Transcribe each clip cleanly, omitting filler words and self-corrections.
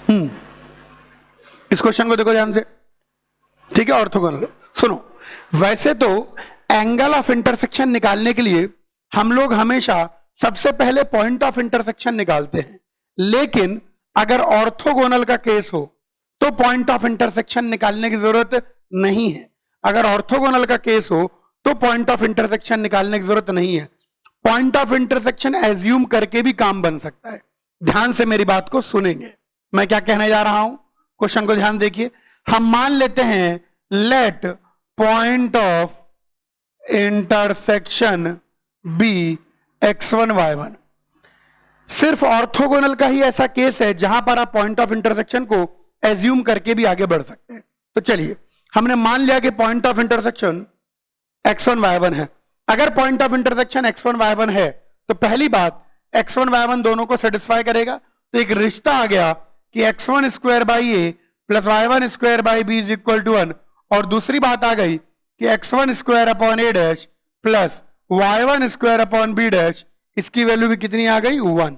इस क्वेश्चन को देखो ध्यान से, ठीक है। ऑर्थोगोनल सुनो, वैसे तो एंगल ऑफ इंटरसेक्शन निकालने के लिए हम लोग हमेशा सबसे पहले पॉइंट ऑफ इंटरसेक्शन निकालते हैं, लेकिन अगर ऑर्थोगोनल का केस हो तो पॉइंट ऑफ इंटरसेक्शन निकालने की जरूरत नहीं है। अगर ऑर्थोगोनल का केस हो तो पॉइंट ऑफ इंटरसेक्शन निकालने की जरूरत नहीं है। पॉइंट ऑफ इंटरसेक्शन एज्यूम करके भी काम बन सकता है। ध्यान से मेरी बात को सुनेंगे, मैं क्या कहने जा रहा हूं। क्वेश्चन को ध्यान देखिए। हम मान लेते हैं let point of intersection be x1 y1। सिर्फ ऑर्थोगोनल का ही ऐसा केस है जहां पर आप पॉइंट ऑफ इंटरसेक्शन को एज्यूम करके भी आगे बढ़ सकते हैं। तो चलिए, हमने मान लिया कि point of intersection x1 y1 है। अगर point of intersection x1 y1 है तो पहली बात x1 y1 दोनों को सेटिस्फाई करेगा। तो एक रिश्ता आ गया कि x1 square by A plus y1 square by B is equal to 1। और दूसरी बात आ गई कि x1 square upon A dash plus y1 square upon B dash, इसकी वैल्यू भी कितनी आ गई 1।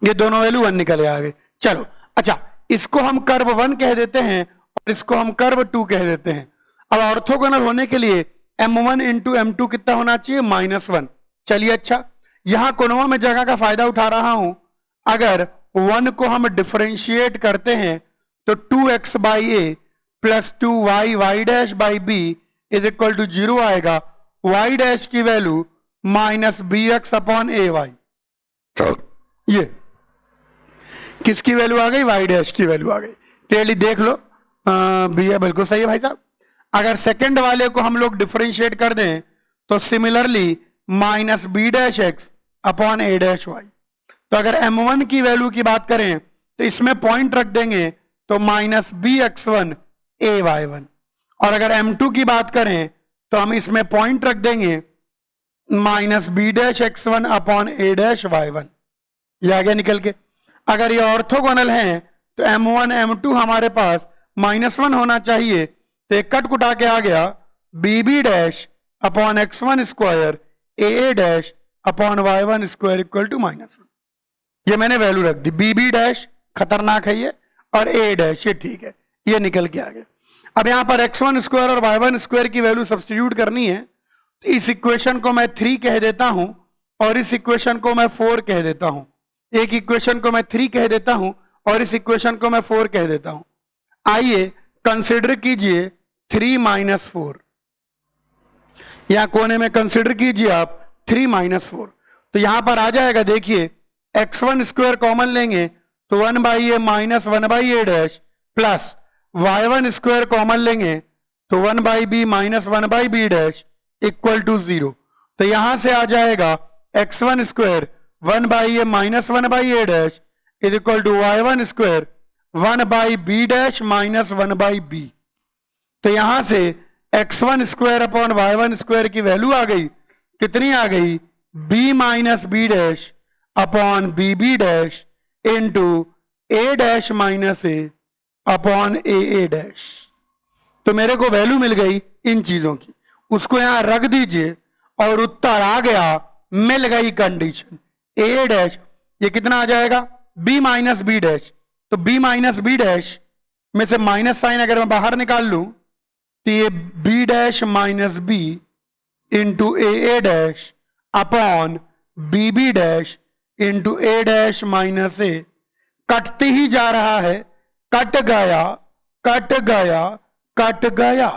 ये दोनों वैल्यू 1 निकले आ गए। चलो अच्छा, इसको हम कर्व 1 कह देते हैं और इसको हम कर्व 2 कह देते हैं। अब ऑर्थोगोनल होने के लिए m1 इंटू m2 कितना होना चाहिए -1। चलिए अच्छा, यहां कोनों में जगह का फायदा उठा रहा हूं। अगर 1 को हम डिफरेंशिएट करते हैं तो 2x by A plus 2y Y dash by B is equal to 0 आएगा। y डैश की value minus B X upon A Y. ये किसकी वैल्यू आ गई? y डैश की वैल्यू आ गई। क्लियरली देख लो, बी है, बिल्कुल सही है भाई साहब। अगर सेकंड वाले को हम लोग डिफरेंशिएट कर दें तो similarly minus B dash X upon A dash Y. तो अगर m1 की वैल्यू की बात करें तो इसमें पॉइंट रख देंगे तो माइनस बी x1 ए y1। और अगर m2 की बात करें तो हम इसमें पॉइंट रख देंगे minus B dash x1 upon A dash y1। ये आ गया निकल के। अगर ये ऑर्थोगोनल है तो m1 m2 हमारे पास -1 होना चाहिए, तो एक कट कुटा के आ गया B B dash upon x1 square A dash upon y1 square equal to -1। ये मैंने वैल्यू रख दी। बी बी डैश खतरनाक है ये, और ए डैश ये ठीक है, ये निकल के आ गया। अब यहां पर x1 स्क्वायर और y1 स्क्वायर की वैल्यू सब्स्टिट्यूट करनी है। तो इस इक्वेशन को मैं 3 कह देता हूं और इस इक्वेशन को मैं 4 कह देता हूं। एक इक्वेशन को मैं 3 कह देता हूं और इस इक्वेशन को मैं 4 कह देता हूं। आइए कंसिडर कीजिए 3 - 4। यहां कोने में कंसिडर कीजिए आप 3 - 4। तो यहां पर आ जाएगा, देखिए x1 स्क्वायर कॉमन लेंगे तो 1 by A minus 1 by A dash plus y1 square common लेंगे तो 1 by B minus 1 by B dash equal to 0। तो यहां से आ जाएगा x1 square 1 by A minus 1 by A dash is equal to y1 square 1 by B dash minus 1 by B. तो यहां से x1 square upon y1 square की value आ गई, कितनी आ गई? b minus B dash upon B B dash into A dash minus A upon A dash. तो मेरे को वैल्यू मिल गई इन चीजों की, उसको यहां रख दीजिए और उत्तर आ गया, मिल गई कंडीशन। ए डैश ये कितना आ जाएगा? b minus B dash. तो b माइनस बी डैश में से माइनस साइन अगर मैं बाहर निकाल लूं तो ये b dash minus B into A dash upon B B dash into A dash minus A. कटते ही जा रहा है, कट गया कट गया कट गया।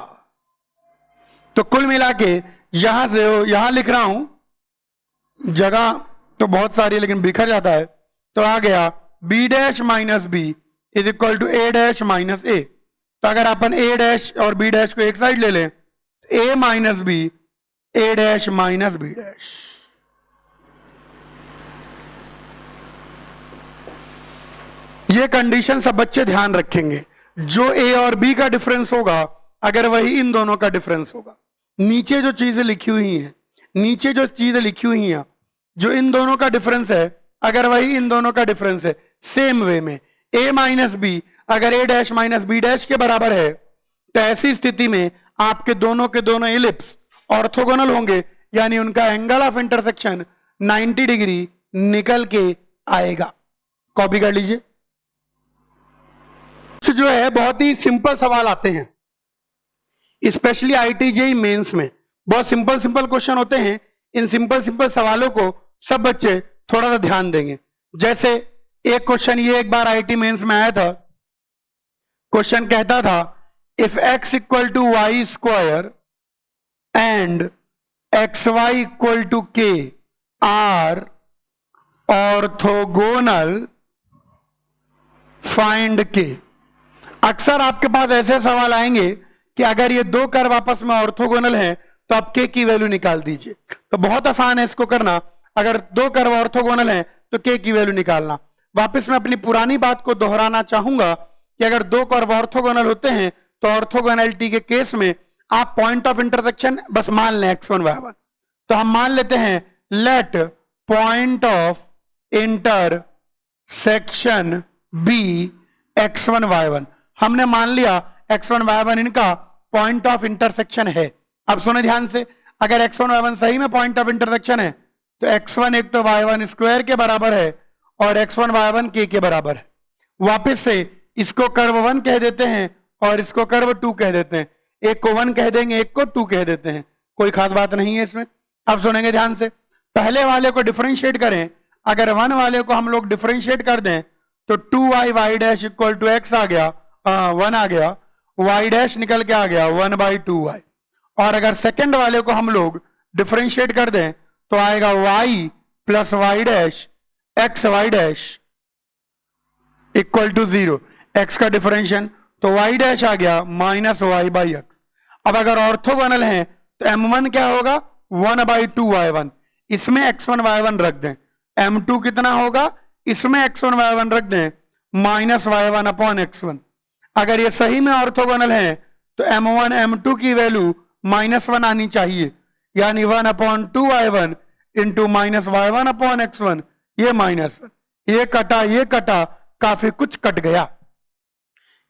तो कुल मिला के यहां से यहां लिख रहा हूं, जगह तो बहुत सारी है लेकिन बिखर जाता है। तो आ गया b dash minus B is equal to A dash minus A. तो अगर अपन ए डैश और बी डैश को एक साइड ले लें, A minus B A dash minus B dash. ये कंडीशन सब बच्चे ध्यान रखेंगे। जो a और b का डिफरेंस होगा अगर वही इन दोनों का डिफरेंस होगा। नीचे जो चीजें लिखी हुई हैं, नीचे जो चीजें लिखी हुई हैं, जो इन दोनों का डिफरेंस है अगर वही इन दोनों का डिफरेंस है, सेम वे में a माइनस बी अगर a dash minus B dash के बराबर है, तो ऐसी स्थिति में आपके दोनों के दोनों इलिप्स ऑर्थोगोनल होंगे, यानी उनका एंगल ऑफ इंटरसेक्शन 90 डिग्री निकल के आएगा। कॉपी कर लीजिए। कुछ जो है बहुत ही सिंपल सवाल आते हैं, स्पेशली आईआईटी जेईई मेंस में बहुत सिंपल सिंपल क्वेश्चन होते हैं। इन सिंपल सिंपल सवालों को सब बच्चे थोड़ा सा ध्यान देंगे। जैसे एक क्वेश्चन ये एक बार आईआईटी मेंस में आया था, क्वेश्चन कहता था if x equal to Y square and X Y equal to K are orthogonal find K. अक्सर आपके पास ऐसे सवाल आएंगे कि अगर ये दो कर्व आपस में ऑर्थोगोनल हैं तो आप के की वैल्यू निकाल दीजिए। तो बहुत आसान है इसको करना। अगर दो कर्व ऑर्थोगोनल हैं तो के की वैल्यू निकालना। वापस मैं अपनी पुरानी बात को दोहराना चाहूंगा कि अगर दो कर्व ऑर्थोगोनल होते हैं तो ऑर्थोगोनैलिटी के केस में आप पॉइंट ऑफ इंटरसेक्शन बस मान लें x1 y1। तो हम मान लेते हैं let point of intersection be x1 y1। हमने मान लिया x1 y1 इनका पॉइंट ऑफ इंटरसेक्शन है। अब सुने ध्यान से, अगर x1 y1 सही में पॉइंट ऑफ इंटरसेक्शन है तो x1 एक तो y1 स्क्वायर के बराबर है और x1 y1 के बराबर है। वापस से इसको कर्व 1 कह देते हैं और इसको कर्व 2 कह देते हैं। एक को 1 कह देंगे, एक को 2 कह देते हैं, कोई खास बात नहीं है इसमें। अब सुनेंगे ध्यान से, पहले वाले को डिफरेंशिएट करें। अगर 1 वाले को हम लोग डिफरेंशिएट कर दें तो 2y y dash equal to x आ गया, 1 आ गया, y डैश निकल के आ गया 1/2y। और अगर सेकंड वाले को हम लोग डिफरेंशिएट कर दें तो आएगा y plus Y dash X Y dash equal to 0। x का डिफरेंशिएशन तो y डैश आ गया माइनस वाई बाई एक्स। अब अगर ऑर्थोगोनल है तो m1 क्या होगा 1/2y1। इसमें x1 y1 रख दें। m2 कितना होगा, इसमें x1 y1 रख दें माइनस y1 अपॉन x1। अगर ये सही में ऑर्थोगोनल है तो m1 m2 की वैल्यू -1 आनी चाहिए, यानी 1/2y1 into minus y1 upon x1, ये -1। ये कटा, काफी कुछ कट गया।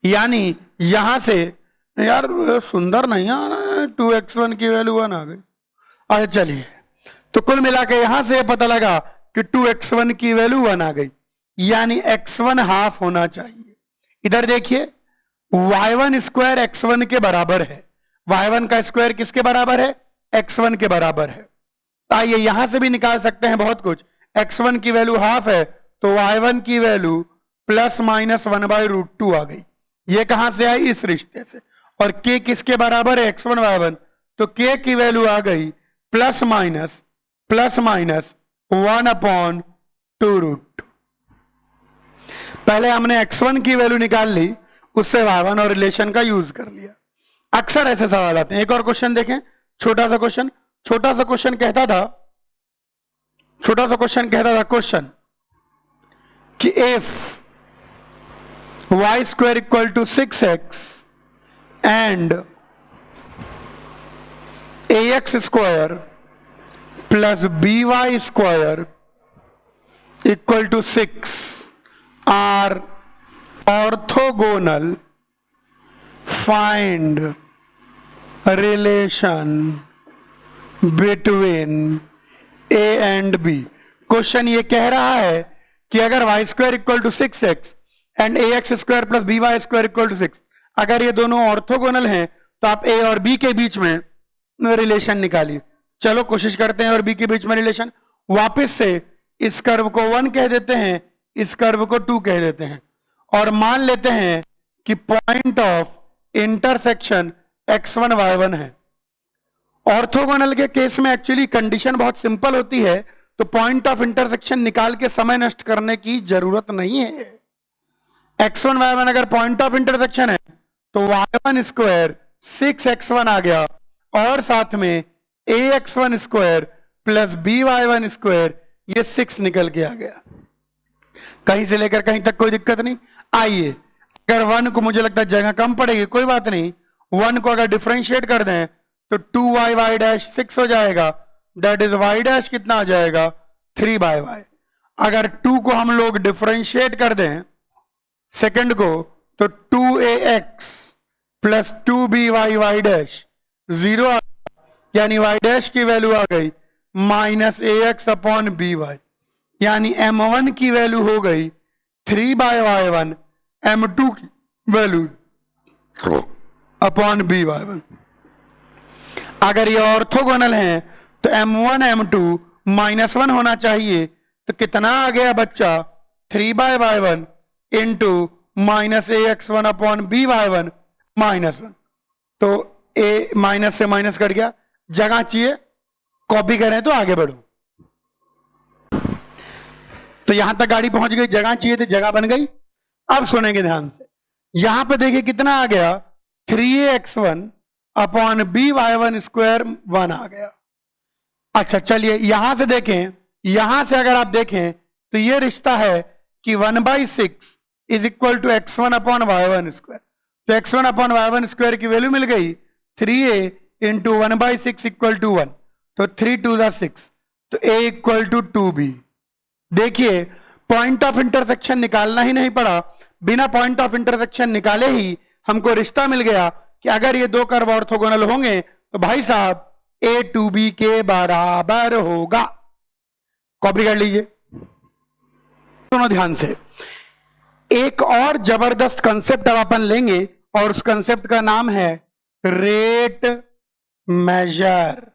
यानी यहां से यार सुंदर नहीं आ रहा है, 2x1 की वैल्यू 1 आ गई। अच्छा चलिए, तो कुल मिला के यहां से पता लगा कि 2x1 की वैल्यू 1 आ गई, यानी x1 हाफ होना चाहिए। इधर देखिए y1 स्क्वायर x1 के बराबर है। y1 का स्क्वायर किसके बराबर है, x1 के बराबर है। आइए यहां से भी निकाल सकते हैं बहुत कुछ। x1 की वैल्यू हाफ है तो y1 की वैल्यू प्लस माइनस 1/√2 आ गई। ये कहां से आई, इस रिश्ते से। और k किसके बराबर है, x1 y1, तो k की वैल्यू आ गई प्लस माइनस 1/2√2। पहले हमने x1 की वैल्यू निकाल ली, उससे y1 और रिलेशन का यूज कर लिया। अक्सर ऐसे सवाल आते हैं। एक और क्वेश्चन देखें, छोटा सा क्वेश्चन कहता था क्वेश्चन कि if y square equal to 6x and ax square plus by square equal to 6 are orthogonal, find relation between a and b। Question ये कह रहा है कि अगर y square equal to 6x and ax square plus by square equal to 6, अगर ये दोनों orthogonal हैं तो आप a और b के बीच में रिलेशन निकालिए। चलो कोशिश करते हैं और b के बीच में रिलेशन। वापस से इस कर्व को 1 कह देते हैं, इस कर्व को 2 कह देते हैं और मान लेते हैं कि point of intersection x1 y1 है। ऑर्थोगोनल के केस में एक्चुअली कंडीशन बहुत सिंपल होती है, तो पॉइंट ऑफ इंटरसेक्शन निकाल के समय नष्ट करने की जरूरत नहीं है। x1 y1 अगर पॉइंट ऑफ इंटरसेक्शन है तो y1 स्क्वायर 6x1 आ गया और साथ में ax1 square plus by1 square, ये 6 निकल के आ गया। कहीं से लेकर कहीं तक कोई दिक्कत नहीं। आइए, अगर 1 को मुझे लगता है जगह कम पड़ेगी, कोई बात नहीं, 1 को अगर डिफरेंशिएट कर दें तो 2y y डैश 6 हो जाएगा, दैट इज y डैश कितना आ जाएगा 3/y। अगर 2 को हम लोग डिफरेंशिएट कर दें सेकंड को तो 2ax plus 2by y dash 0 आ, यानी y डैश की वैल्यू आ गई माइनस ax अपॉन by, यानी m1 की वैल्यू हो गई 3/y1, m2 की वैल्यू अपॉन by1। अगर ये ऑर्थोगोनल है तो m1 m2 -1 होना चाहिए, तो कितना आ गया बच्चा 3/y1 into -ax1 upon by1 -1। तो a माइनस से माइनस कट गया, जगह चाहिए कॉपी करें तो आगे बढ़ो। तो यहां तक गाड़ी पहुंच गई, जगह चाहिए तो जगह बन गई। अब सुनेंगे ध्यान से, यहां पे देखिए कितना आ गया 3ax1 अपॉन by1 स्क्वायर 1 आ गया। अच्छा चलिए यहां से देखें, यहां से अगर आप देखें तो ये रिश्ता है कि 1/6 is equal to x1 upon y1 square. तो x1 अपॉन y1 स्क्वायर की वैल्यू मिल गई 3a इंटू 1/6 इक्वल टू 1, तो 3 2 6, तो a इक्वल टू 2b। देखिए पॉइंट ऑफ इंटरसेक्शन निकालना ही नहीं पड़ा, बिना पॉइंट ऑफ इंटरसेक्शन निकाले ही हमको रिश्ता मिल गया कि अगर ये दो कर्व ऑर्थोगोनल होंगे तो भाई साहब a 2b के बराबर होगा। कॉपी कर लीजिए दोनों ध्यान से। एक और जबरदस्त कंसेप्ट अब अपन लेंगे और उस कंसेप्ट का नाम है रेट मेजर।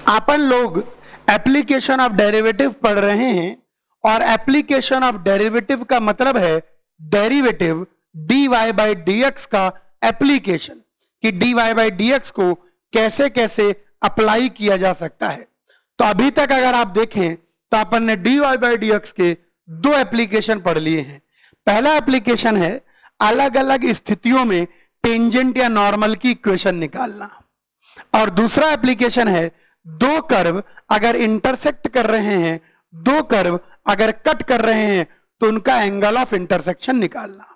अपन लोग एप्लीकेशन ऑफ डेरिवेटिव पढ़ रहे हैं और एप्लीकेशन ऑफ डेरिवेटिव का मतलब है डेरिवेटिव dy बाई dx का एप्लीकेशन, कि dy बाई dx को कैसे कैसे अप्लाई किया जा सकता है। तो अभी तक अगर आप देखें तो अपन ने dy बाई dx के दो एप्लीकेशन पढ़ लिए हैं। पहला एप्लीकेशन है अलग अलग स्थितियों में टेंजेंट या नॉर्मल की इक्वेशन निकालना, और दूसरा एप्लीकेशन है दो कर्व अगर इंटरसेक्ट कर रहे हैं, दो कर्व अगर कट कर रहे हैं तो उनका एंगल ऑफ इंटरसेक्शन निकालना।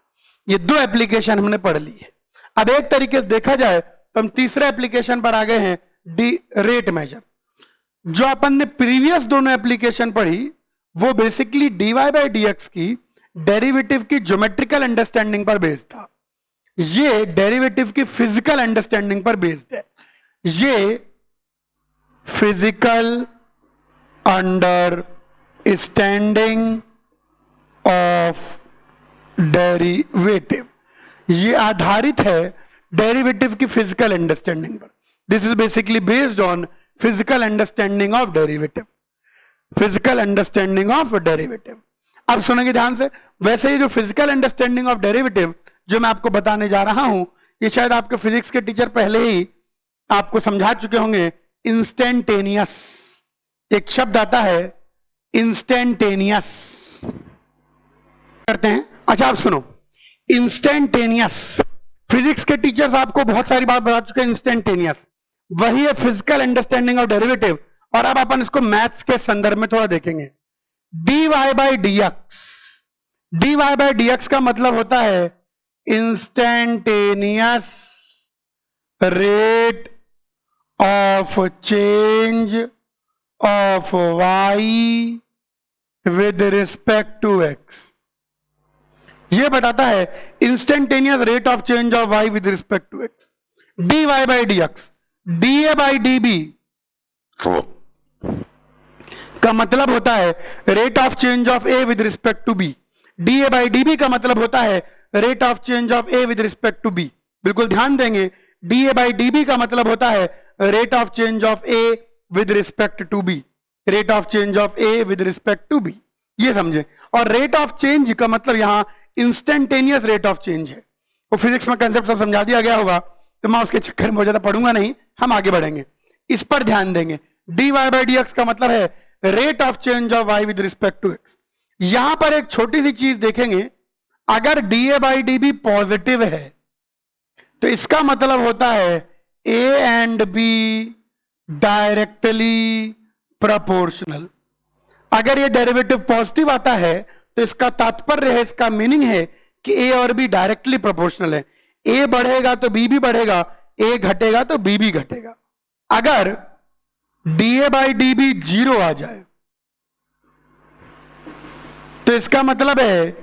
ये दो एप्लीकेशन हमने पढ़ ली है। अब एक तरीके से देखा जाए तो हम तीसरे एप्लीकेशन पर आ गए हैं, रेट मेजर। जो अपन ने प्रीवियस दोनों एप्लीकेशन पढ़ी वो बेसिकली dy बाई dx की डेरिवेटिव की ज्योमेट्रिकल अंडरस्टैंडिंग पर बेस्ड था, ये डेरिवेटिव की फिजिकल अंडरस्टैंडिंग पर बेस्ड है। ये फिजिकल अंडरस्टैंडिंग ऑफ डेरिवेटिव, ये आधारित है डेरिवेटिव की फिजिकल अंडरस्टैंडिंग पर। This is basically based on physical understanding of derivative, physical understanding of derivative. अब सुनेंगे ध्यान से। वैसे ही जो फिजिकल अंडरस्टैंडिंग ऑफ डेरिवेटिव जो मैं आपको बताने जा रहा हूं, ये शायद आपके फिजिक्स के टीचर पहले ही आपको समझा चुके होंगे। इंस्टेंटेनियस, एक शब्द आता है इंस्टेंटेनियस, करते हैं। अच्छा आप सुनो, इंस्टेंटेनियस फिजिक्स के टीचर्स आपको बहुत सारी बात बता चुके हैं। इंस्टेंटेनियस वही है फिजिकल अंडरस्टैंडिंग ऑफ डेरिवेटिव, और अब अपन इसको मैथ्स के संदर्भ में थोड़ा देखेंगे। dy by dx, dy by dx का मतलब होता है instantaneous rate of change of y with respect to x। ये बताता है instantaneous rate of change of y with respect to x। dy by dx, da by db का मतलब होता है rate of change of a with respect to b। da by db का मतलब होता है rate of change of a with respect to b। बिल्कुल ध्यान देंगे, da बाई db का मतलब होता है rate of change of a with respect to b, rate of change of a with respect to b, ये समझे। और रेट ऑफ चेंज का मतलब यहां इंस्टेंटेनियस रेट ऑफ चेंज है। वो फिजिक्स में कंसेप्ट सब समझा दिया गया होगा, तो मैं उसके चक्कर में ज्यादा पढ़ूंगा नहीं, हम आगे बढ़ेंगे। इस पर ध्यान देंगे। dy बाई dx का मतलब है rate of change of y with respect to x। यहां पर एक छोटी सी चीज देखेंगे, अगर da बाई db पॉजिटिव है तो इसका मतलब होता है a and b directly proportional. अगर ये डेरिवेटिव पॉजिटिव आता है तो इसका तात्पर्य है, इसका मीनिंग है कि a और b डायरेक्टली प्रोपोर्शनल है। a बढ़ेगा तो b भी बढ़ेगा, a घटेगा तो b भी घटेगा। अगर da बाई db 0 आ जाए तो इसका मतलब है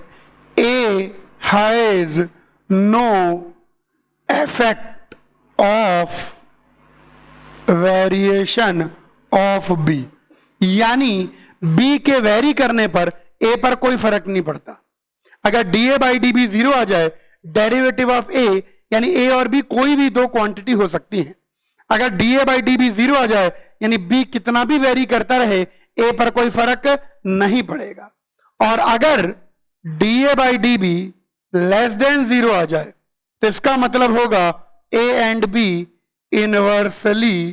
a has no effect of variation of b, यानी b के वेरी करने पर a पर कोई फर्क नहीं पड़ता। अगर डीए बाई डी बी 0 आ जाए, डेरिवेटिव ऑफ ए, यानी ए और बी कोई भी दो क्वांटिटी हो सकती है, अगर डीए बाई डी बी 0 आ जाए यानी बी कितना भी वेरी करता रहे ए पर कोई फर्क नहीं पड़ेगा। और अगर d a by d b less than 0 आ जाए तो इसका मतलब होगा a and b inversely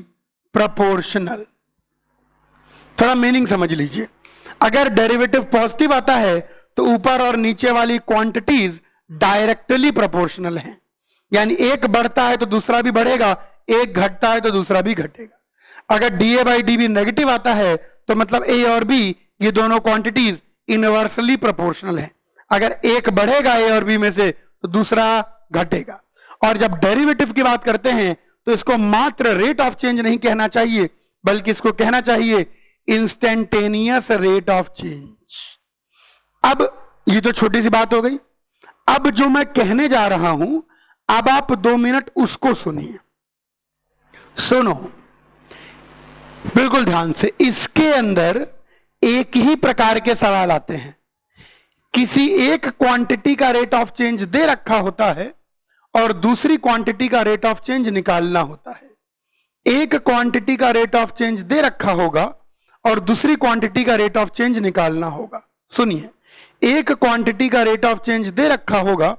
proportional. थोड़ा मीनिंग समझ लीजिए, अगर डेरिवेटिव पॉजिटिव आता है तो ऊपर और नीचे वाली क्वांटिटीज डायरेक्टली प्रोपोर्शनल हैं, यानी एक बढ़ता है तो दूसरा भी बढ़ेगा, एक घटता है तो दूसरा भी घटेगा। अगर d a by d b negative आता है तो मतलब ए और बी ये दोनों क्वांटिटीज इनवर्सली प्रोपोर्शनल हैं, अगर एक बढ़ेगा ए और बी में से तो दूसरा घटेगा। और जब डेरिवेटिव की बात करते हैं तो इसको मात्र रेट ऑफ चेंज नहीं कहना चाहिए, बल्कि इसको कहना चाहिए इंस्टेंटेनियस रेट ऑफ चेंज। अब ये तो छोटी सी बात हो गई, अब जो मैं कहने जा रहा हूं अब आप 2 मिनट उसको सुनिए, सुनो बिल्कुल ध्यान से। इसके अंदर एक ही प्रकार के सवाल आते हैं, किसी एक क्वांटिटी का रेट ऑफ चेंज दे रखा होता है और दूसरी क्वांटिटी का रेट ऑफ चेंज निकालना होता है। एक क्वांटिटी का रेट ऑफ चेंज दे रखा होगा और दूसरी क्वांटिटी का रेट ऑफ चेंज निकालना होगा। सुनिए, एक क्वांटिटी का रेट ऑफ चेंज दे रखा होगा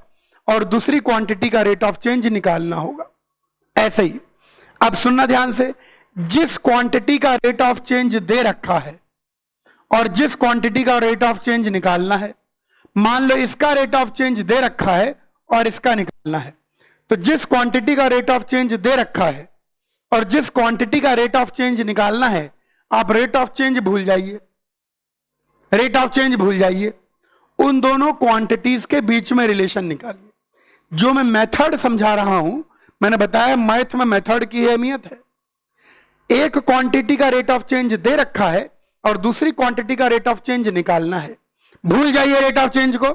और दूसरी क्वांटिटी का रेट ऑफ चेंज निकालना होगा। ऐसे ही अब सुनना ध्यान से, जिस क्वांटिटी का रेट ऑफ चेंज दे रखा है और जिस क्वांटिटी का रेट ऑफ चेंज निकालना है, मान लो इसका रेट ऑफ चेंज दे रखा है और इसका निकालना है, तो जिस क्वांटिटी का रेट ऑफ चेंज दे रखा है और जिस क्वांटिटी का रेट ऑफ चेंज निकालना है, आप रेट ऑफ चेंज भूल जाइए, रेट ऑफ चेंज भूल जाइए, उन दोनों क्वांटिटीज के बीच में रिलेशन निकालिए। जो मैं मेथड समझा रहा हूं, मैंने बताया मैथ में मेथड की अहमियत है। एक क्वांटिटी का रेट ऑफ चेंज दे रखा है और दूसरी क्वांटिटी का रेट ऑफ चेंज निकालना है, भूल जाइए रेट ऑफ चेंज को,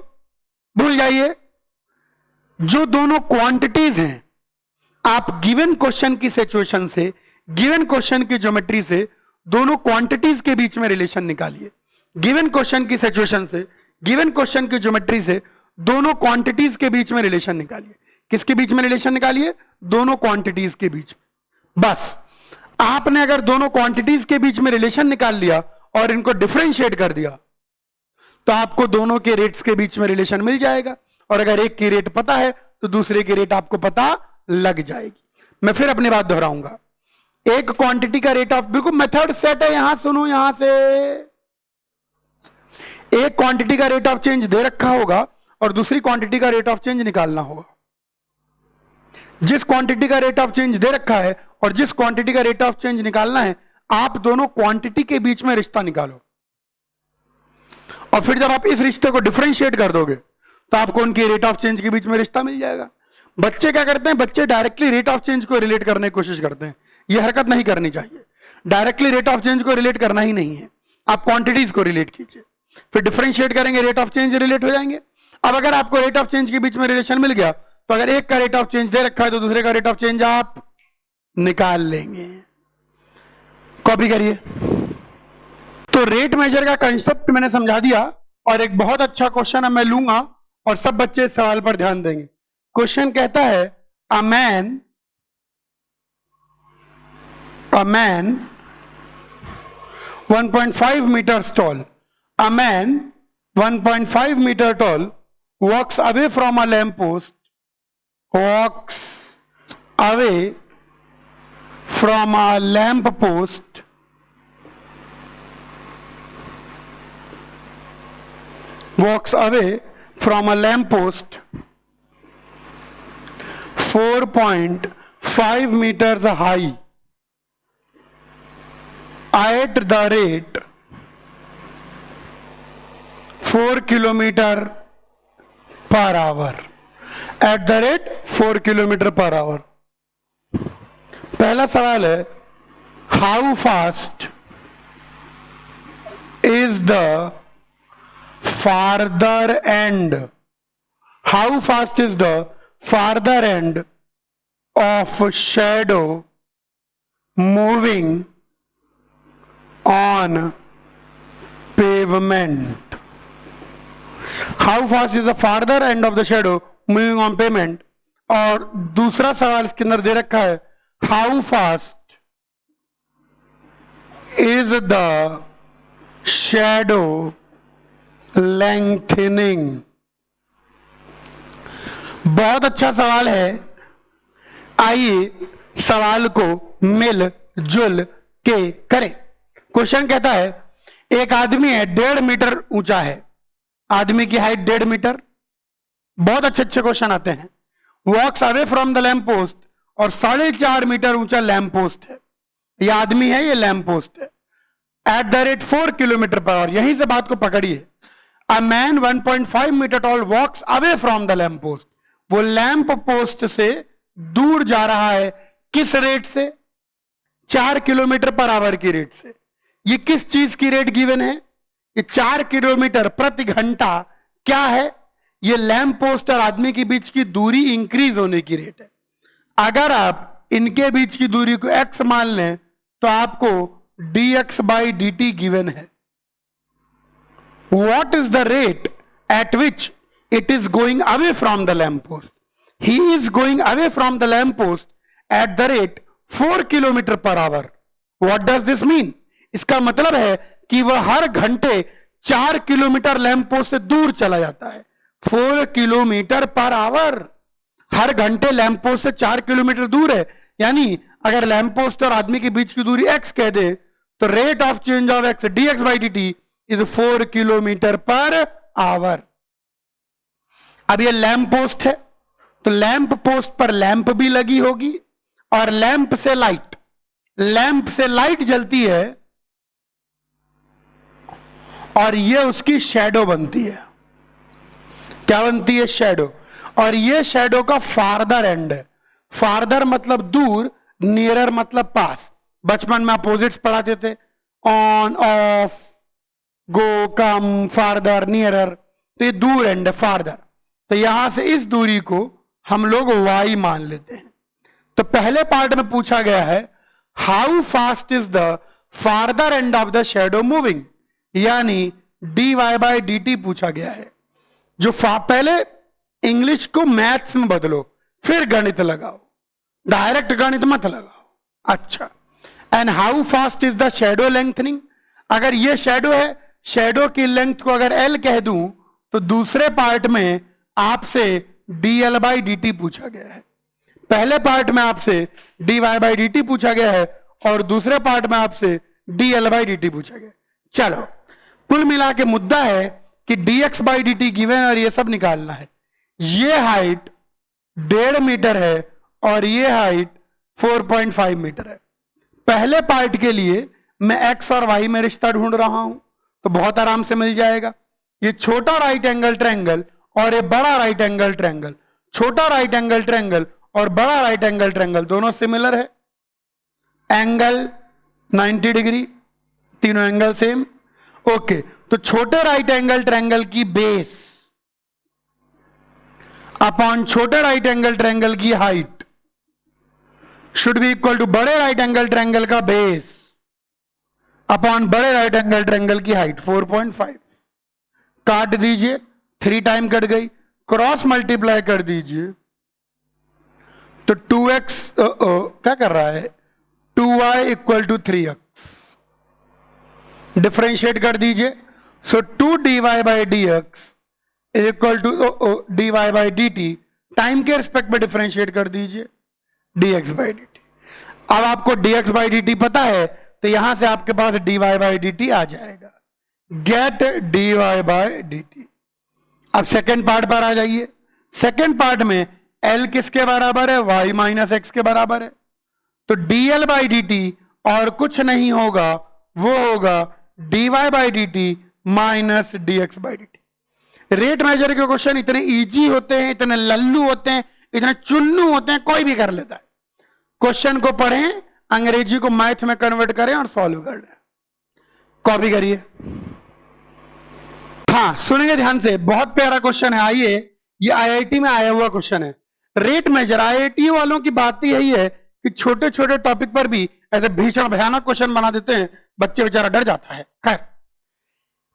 भूल जाइए। जो दोनों क्वांटिटीज हैं, आप गिवन क्वेश्चन की सिचुएशन से, गिवन क्वेश्चन की ज्योमेट्री से दोनों क्वांटिटीज के बीच में रिलेशन निकालिए। गिवन क्वेश्चन की सिचुएशन से, गिवन क्वेश्चन की ज्योमेट्री से दोनों क्वांटिटीज के बीच में रिलेशन निकालिए। किसके बीच में रिलेशन निकालिए? दोनों क्वांटिटीज के बीच में। बस आपने अगर दोनों क्वांटिटीज के बीच में रिलेशन निकाल लिया और इनको डिफरेंशिएट कर दिया तो आपको दोनों के रेट्स के बीच में रिलेशन मिल जाएगा, और अगर एक की रेट पता है तो दूसरे की रेट आपको पता लग जाएगी। मैं फिर अपनी बात दोहराऊंगा, एक क्वांटिटी का रेट ऑफ, बिल्कुल मेथड सेट है, यहां सुनो, यहां से एक क्वांटिटी का रेट ऑफ चेंज दे रखा होगा और दूसरी क्वांटिटी का रेट ऑफ चेंज निकालना होगा। जिस क्वांटिटी का रेट ऑफ चेंज दे रखा है और जिस क्वांटिटी का रेट ऑफ चेंज निकालना है, आप दोनों क्वांटिटी के बीच में रिश्ता निकालो, और फिर जब आप इस रिश्ते को डिफरेंशिएट कर दोगे तो आपको उनकी रेट ऑफ चेंज के बीच में रिश्ता मिल जाएगा। बच्चे क्या करते हैं? बच्चे डायरेक्टली रेट ऑफ चेंज को रिलेट करने की कोशिश करते हैं। यह हरकत नहीं करनी चाहिए। डायरेक्टली रेट ऑफ चेंज को रिलेट करना ही नहीं है, आप क्वांटिटीज को रिलेट कीजिए, फिर डिफरेंशिएट करेंगे, रेट ऑफ चेंज रिलेट हो जाएंगे। अब अगर आपको रेट ऑफ चेंज के बीच में रिलेशन मिल गया तो अगर एक का रेट ऑफ चेंज दे रखा है तो दूसरे का रेट ऑफ चेंज आप निकाल लेंगे। कॉपी करिए। तो रेट मेजर का कंसेप्ट मैंने समझा दिया, और एक बहुत अच्छा क्वेश्चन अब मैं लूंगा और सब बच्चे इस सवाल पर ध्यान देंगे। क्वेश्चन कहता है, अ man 1.5 meters tall, a man 1.5 meter tall walks away from a lamp post, walks away from a lamp post, walks away from a lamp post 4.5 meters high at the rate 4 kilometer per hour, at the rate 4 kilometer per hour। पहला सवाल है, how fast is the farther end, how fast is the farther end of shadow moving on pavement? How fast is the farther end of the shadow moving on payment. और दूसरा सवाल इसके अंदर दे रखा है, how fast is the shadow lengthening. बहुत अच्छा सवाल है, आइए सवाल को मिलजुल के करें। क्वेश्चन कहता है एक आदमी है 1.5 मीटर ऊंचा है, आदमी की हाइट 1.5 मीटर। बहुत अच्छे अच्छे क्वेश्चन आते हैं। Walks away from the lamp post, और 4.5 मीटर ऊंचा लैंप पोस्ट है। ये आदमी है, ये लैंप पोस्ट है। At the rate 4 kilometre per hour, यहीं से बात को पकड़िए। A man 1.5 metre tall walks away from the lamp post, वो लैंप पोस्ट से दूर जा रहा है, किस रेट से? 4 किलोमीटर पर आवर की रेट से। ये किस चीज की रेट गिवन है? ये 4 किलोमीटर प्रति घंटा क्या है? ये लैंप पोस्ट और आदमी के बीच की दूरी इंक्रीज होने की रेट है। अगर आप इनके बीच की दूरी को x मान लें तो आपको dx बाई dt गिवन है। What is the rate at which it is going away from the lamp post? He is going away from the lamp post at the rate 4 kilometre per our. What does this mean? इसका मतलब है कि वह हर घंटे 4 kilometre lamp post से दूर चला जाता है। 4 किलोमीटर पर आवर, हर घंटे लैंप पोस्ट से 4 किलोमीटर दूर है। यानी अगर लैंप पोस्ट और आदमी के बीच की दूरी x कह दे तो rate of change of x dx by dt is 4 kilometre per our. अब ये लैंप पोस्ट है तो लैंप पोस्ट पर लैंप भी लगी होगी और लैंप से लाइट जलती है और ये उसकी शैडो बनती है। क्या बनती है? शैडो। और ये शैडो का फार्दर एंड है। फार्दर मतलब दूर, नियरर मतलब पास। बचपन में अपोजिट्स पढ़ाते थे, on off, go come, farther, nearer. तो ये दूर एंड है, फार्दर। तो यहां से इस दूरी को हम लोग y मान लेते हैं। तो पहले पार्ट में पूछा गया है how fast is the farther end of the shadow moving, यानी dy बाई dt पूछा गया है। जो पहले इंग्लिश को मैथ्स में बदलो, फिर गणित लगाओ, डायरेक्ट गणित मत लगाओ। अच्छा, and how fast is the shadow lengthening. अगर ये शैडो है, शैडो की लेंथ को अगर l कह दूं तो दूसरे पार्ट में आपसे dl बाई dt पूछा गया है। पहले पार्ट में आपसे dy बाई dt पूछा गया है और दूसरे पार्ट में आपसे dl बाई dt पूछा गया। चलो, कुल मिला के मुद्दा है कि dx बाई dt गिवन और ये सब निकालना है। ये हाइट 1.5 मीटर है और ये हाइट 4.5 मीटर है। पहले पार्ट के लिए मैं x और y में रिश्ता ढूंढ रहा हूं तो बहुत आराम से मिल जाएगा। ये छोटा राइट एंगल ट्रायंगल और ये बड़ा राइट एंगल ट्रायंगल, छोटा राइट एंगल ट्रायंगल और बड़ा राइट एंगल ट्रायंगल दोनों सिमिलर है। एंगल 90 डिग्री, तीनों एंगल सेम। ओके, तो छोटे राइट एंगल ट्रायंगल की बेस अपॉन छोटे राइट एंगल ट्रायंगल की height should be equal to बड़े राइट एंगल ट्रायंगल का बेस अपॉन बड़े राइट एंगल ट्रायंगल की हाइट 4.5। काट दीजिए, 3 टाइम कट गई, क्रॉस मल्टीप्लाई कर दीजिए तो 2x क्या कर रहा है, 2y equal to 3x। Differentiate कर दीजिए, so 2 dy by dx is equal to dy by dt। Time के रिस्पेक्ट में डिफरेंशिएट कर दीजिए dx बाई dt। अब आपको dx बाई dt पता है तो यहां से आपके पास dy बाई dt आ जाएगा। Get dy by dt। अब सेकेंड पार्ट पर आ जाइए। सेकेंड पार्ट में l किसके बराबर है, y माइनस x के बराबर है। तो dl बाई dt और कुछ नहीं होगा, वो होगा dy by dt minus dx by dt। Rate measure के क्वेश्चन इतने इजी होते हैं, इतने लल्लू होते हैं, इतने चुन्नू होते हैं, कोई भी कर लेता है। क्वेश्चन को पढ़ें, अंग्रेजी को मैथ में कन्वर्ट करें और सॉल्व कर लें। कॉपी करिए। हाँ, सुनेंगे ध्यान से, बहुत प्यारा क्वेश्चन है। आइए, ये आईआईटी में आया हुआ क्वेश्चन है। रेट मेजर, आईआईटी वालों की बात यही है कि छोटे छोटे टॉपिक पर भी ऐसे भीषण भयानक क्वेश्चन बना देते हैं, बच्चे बेचारा डर जाता है। खैर,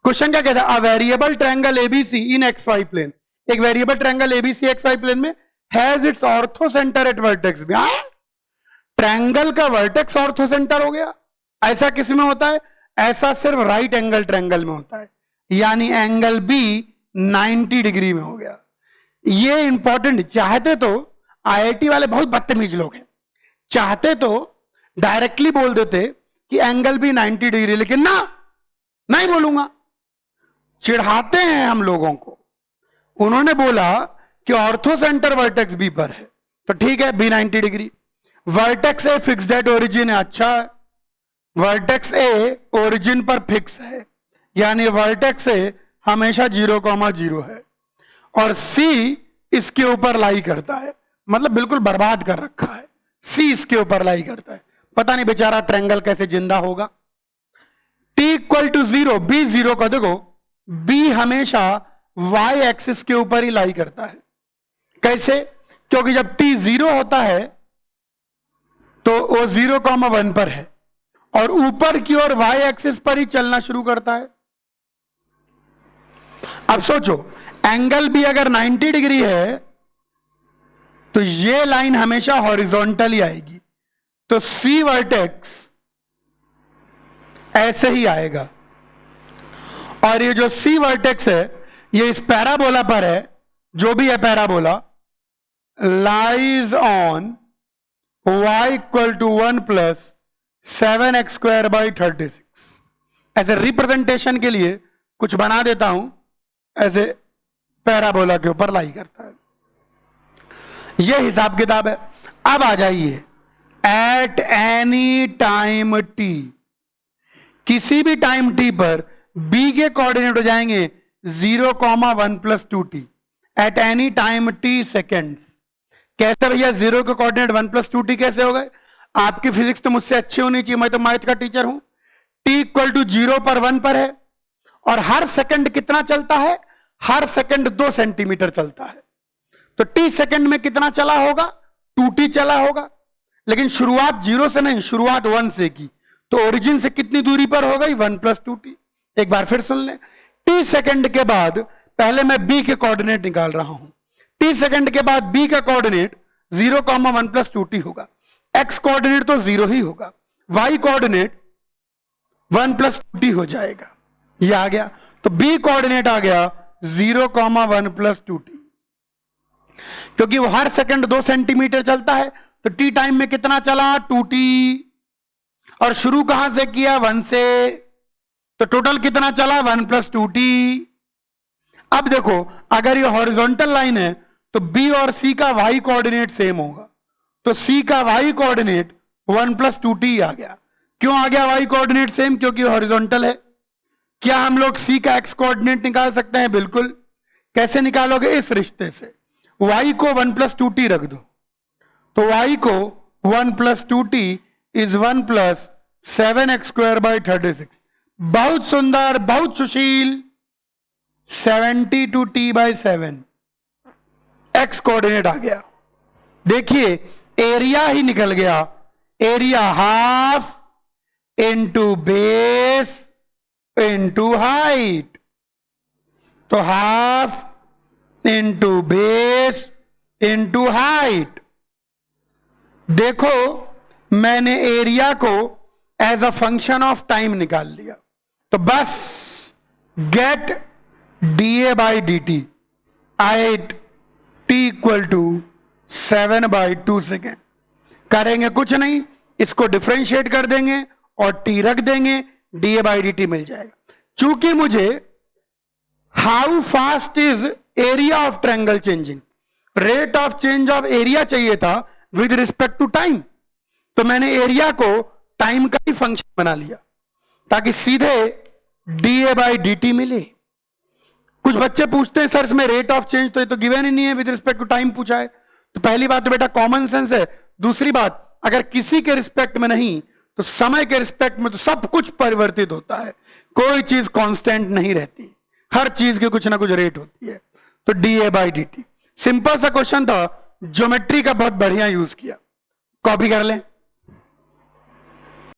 क्वेश्चन क्या कहता है? A variable triangle ABC in X Y plane, एक variable triangle ABC X Y plane में has its orthocentre at vertex. Triangle का वर्टेक्स ऑर्थो सेंटर हो गया, ऐसा किस में होता है? ऐसा सिर्फ राइट एंगल ट्रायंगल में होता है, यानी एंगल बी 90 डिग्री में हो गया। ये इंपॉर्टेंट, चाहते तो आईआईटी वाले बहुत बदतमीज लोग हैं, चाहते तो डायरेक्टली बोल देते कि एंगल बी 90 डिग्री, लेकिन ना, नहीं बोलूंगा, चिढ़ाते हैं हम लोगों को। उन्होंने बोला कि ऑर्थो सेंटर वर्टेक्स बी पर है, तो ठीक है, B 90 degree. Vertex A fixed at origin है, अच्छा है, वर्टेक्स ए ओरिजिन पर फिक्स है, यानी वर्टेक्स ए हमेशा 0,0 है, और सी इसके ऊपर लाई करता है, मतलब बिल्कुल बर्बाद कर रखा है, सी इसके ऊपर लाई करता है। पता नहीं बेचारा ट्रायंगल कैसे जिंदा होगा। t इक्वल टू 0, बी 0 का देखो, बी हमेशा y एक्सिस के ऊपर ही लाई करता है। कैसे? क्योंकि जब t 0 होता है तो वो 0,1 पर है, और ऊपर की ओर y एक्सिस पर ही चलना शुरू करता है। अब सोचो, एंगल भी अगर 90 डिग्री है तो ये लाइन हमेशा हॉरिजॉन्टल ही आएगी, तो सी वर्टेक्स ऐसे ही आएगा, और ये जो सी वर्टेक्स है ये इस पैराबोला पर है, जो भी है parabola, lies on y equal to 1 plus 7x² / 36। ऐसे रिप्रेजेंटेशन के लिए कुछ बना देता हूं, ऐसे पैराबोला के ऊपर लाई करता है। यह हिसाब किताब है। अब आ जाइए, एट एनी टाइम t, किसी भी टाइम t पर b के कोऑर्डिनेट हो जाएंगे 0,1 + 2t at any time t seconds. कैसे भैया 0 के कोऑर्डिनेट 1 + 2t कैसे हो गए? आपकी फिजिक्स तो मुझसे अच्छी होनी चाहिए, मैं तो मैथ का टीचर हूं। t इक्वल टू 0 पर 1 पर है, और हर सेकंड कितना चलता है? हर सेकंड 2 सेंटीमीटर चलता है, तो t सेकंड में कितना चला होगा? 2t चला होगा। लेकिन शुरुआत 0 से नहीं, शुरुआत 1 से की, तो ओरिजिन से कितनी दूरी पर हो गई? 1 + 2t। एक बार फिर सुन ले, t सेकंड के बाद पहले मैं b के कोऑर्डिनेट निकाल रहा हूं। t सेकंड के बाद b का कोऑर्डिनेट 0,1 + 2t होगा, x कोऑर्डिनेट तो 0 ही होगा, y कोऑर्डिनेट 1 + 2t हो जाएगा। ये आ गया, तो b कोऑर्डिनेट आ गया 0,1 + 2t। क्योंकि वो हर सेकंड 2 सेंटीमीटर चलता है, तो t टाइम में कितना चला? 2t। और शुरू कहां से किया? 1 से, तो टोटल कितना चला? 1 + 2t। अब देखो, अगर ये हॉरिजॉन्टल लाइन है तो b और c का y कोऑर्डिनेट सेम होगा, तो c का y कोऑर्डिनेट 1 + 2t आ गया। क्यों आ गया y कोऑर्डिनेट सेम? क्योंकि हॉरिजॉन्टल है। क्या हम लोग c का x कोऑर्डिनेट निकाल सकते हैं? बिल्कुल। कैसे निकालोगे? इस रिश्ते से, y को 1 + 2t रख दो, तो y को 1 + 2t इज 1 + 7x² / 36। बहुत सुंदर, बहुत सुशील। 72t/7 x कोऑर्डिनेट आ गया। देखिए, एरिया ही निकल गया, area half into base into height, तो half into base into height. देखो, मैंने एरिया को as a function of time निकाल लिया, तो बस get dA/dt at t equal to 7/2 second. करेंगे कुछ नहीं, इसको डिफरेंशिएट कर देंगे और t रख देंगे, dA/dt मिल जाएगा। चूंकि मुझे how fast is area of triangle changing, rate of change of area चाहिए था विद रिस्पेक्ट टू टाइम, तो मैंने एरिया को टाइम का ही फंक्शन बना लिया ताकि सीधे dA/dt मिले। कुछ बच्चे पूछते हैं सर इसमें रेट ऑफ चेंज तो ये तो गिवन ही नहीं है, विद रिस्पेक्ट टू टाइम पूछा है। तो पहली बात तो बेटा कॉमन सेंस है, दूसरी बात अगर किसी के रिस्पेक्ट में नहीं तो समय के रिस्पेक्ट में तो सब कुछ परिवर्तित होता है, कोई चीज कांस्टेंट नहीं रहती, हर चीज की कुछ ना कुछ रेट होती है। तो dA/dt सिंपल सा क्वेश्चन था, ज्योमेट्री का बहुत बढ़िया यूज किया, कॉपी कर लें।